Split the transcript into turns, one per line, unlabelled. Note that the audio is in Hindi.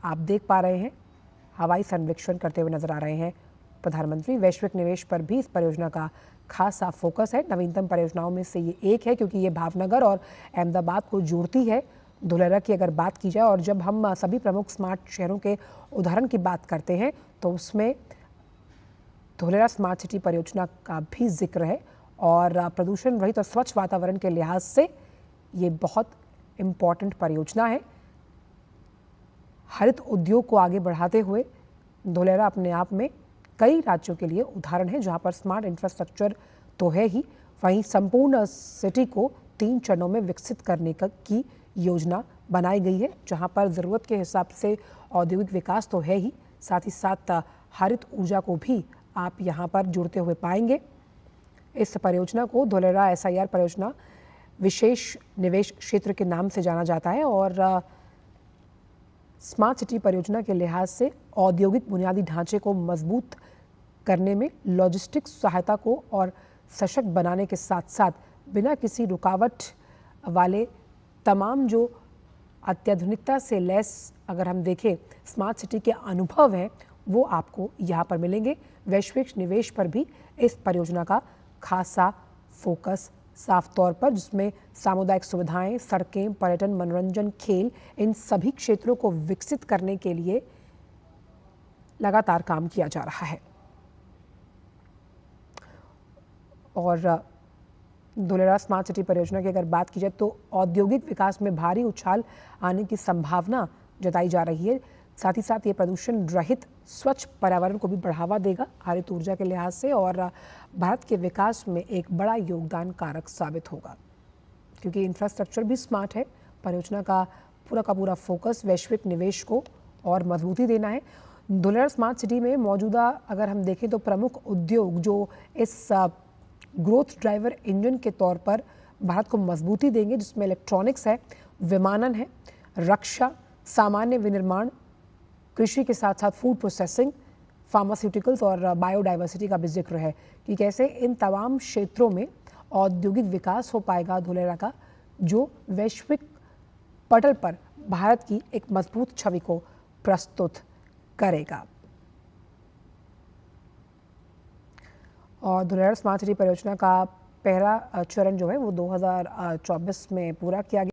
आप देख पा रहे हैं हवाई सर्वेक्षण करते हुए नजर आ रहे हैं प्रधानमंत्री। वैश्विक निवेश पर भी इस परियोजना का खासा फोकस है। नवीनतम परियोजनाओं में से ये एक है क्योंकि ये भावनगर और अहमदाबाद को जोड़ती है। धुलेरा की अगर बात की जाए और जब हम सभी प्रमुख स्मार्ट शहरों के उदाहरण की बात करते हैं तो उसमें धुलेरा स्मार्ट सिटी परियोजना का भी जिक्र है और प्रदूषण रहित और स्वच्छ वातावरण के लिहाज से ये बहुत इम्पॉर्टेंट परियोजना है। हरित उद्योग को आगे बढ़ाते हुए धुलेरा अपने आप में कई राज्यों के लिए उदाहरण है जहां पर स्मार्ट इंफ्रास्ट्रक्चर तो है ही, वहीं संपूर्ण सिटी को 3 चरणों में विकसित करने की योजना बनाई गई है जहां पर ज़रूरत के हिसाब से औद्योगिक विकास तो है ही, साथ ही साथ हरित ऊर्जा को भी आप यहां पर जुड़ते हुए पाएंगे। इस परियोजना को धुलेरा SIR परियोजना विशेष निवेश क्षेत्र के नाम से जाना जाता है और स्मार्ट सिटी परियोजना के लिहाज से औद्योगिक बुनियादी ढांचे को मजबूत करने में लॉजिस्टिक्स सहायता को और सशक्त बनाने के साथ साथ बिना किसी रुकावट वाले तमाम जो अत्याधुनिकता से लैस अगर हम देखें स्मार्ट सिटी के अनुभव हैं वो आपको यहाँ पर मिलेंगे। वैश्विक निवेश पर भी इस परियोजना का खासा फोकस साफ तौर पर, जिसमें सामुदायिक सुविधाएं, सड़कें, पर्यटन, मनोरंजन, खेल, इन सभी क्षेत्रों को विकसित करने के लिए लगातार काम किया जा रहा है। और धुलेरा स्मार्ट सिटी परियोजना की अगर बात की जाए तो औद्योगिक विकास में भारी उछाल आने की संभावना जताई जा रही है। साथ ही साथ ये प्रदूषण रहित स्वच्छ पर्यावरण को भी बढ़ावा देगा हरित ऊर्जा के लिहाज से और भारत के विकास में एक बड़ा योगदान कारक साबित होगा क्योंकि इंफ्रास्ट्रक्चर भी स्मार्ट है। परियोजना का पूरा फोकस वैश्विक निवेश को और मजबूती देना है। धुलेरा स्मार्ट सिटी में मौजूदा अगर हम देखें तो प्रमुख उद्योग जो इस ग्रोथ ड्राइवर इंजन के तौर पर भारत को मजबूती देंगे, जिसमें इलेक्ट्रॉनिक्स है, विमानन है, रक्षा, सामान्य विनिर्माण, कृषि के साथ साथ फूड प्रोसेसिंग, फार्मास्यूटिकल्स और बायोडाइवर्सिटी का भी जिक्र है कि कैसे इन तमाम क्षेत्रों में औद्योगिक विकास हो पाएगा धुलेरा का, जो वैश्विक पटल पर भारत की एक मजबूत छवि को प्रस्तुत करेगा। और धुलेरा स्मार्ट सिटी परियोजना का पहला चरण जो है वो 2024 में पूरा किया गया।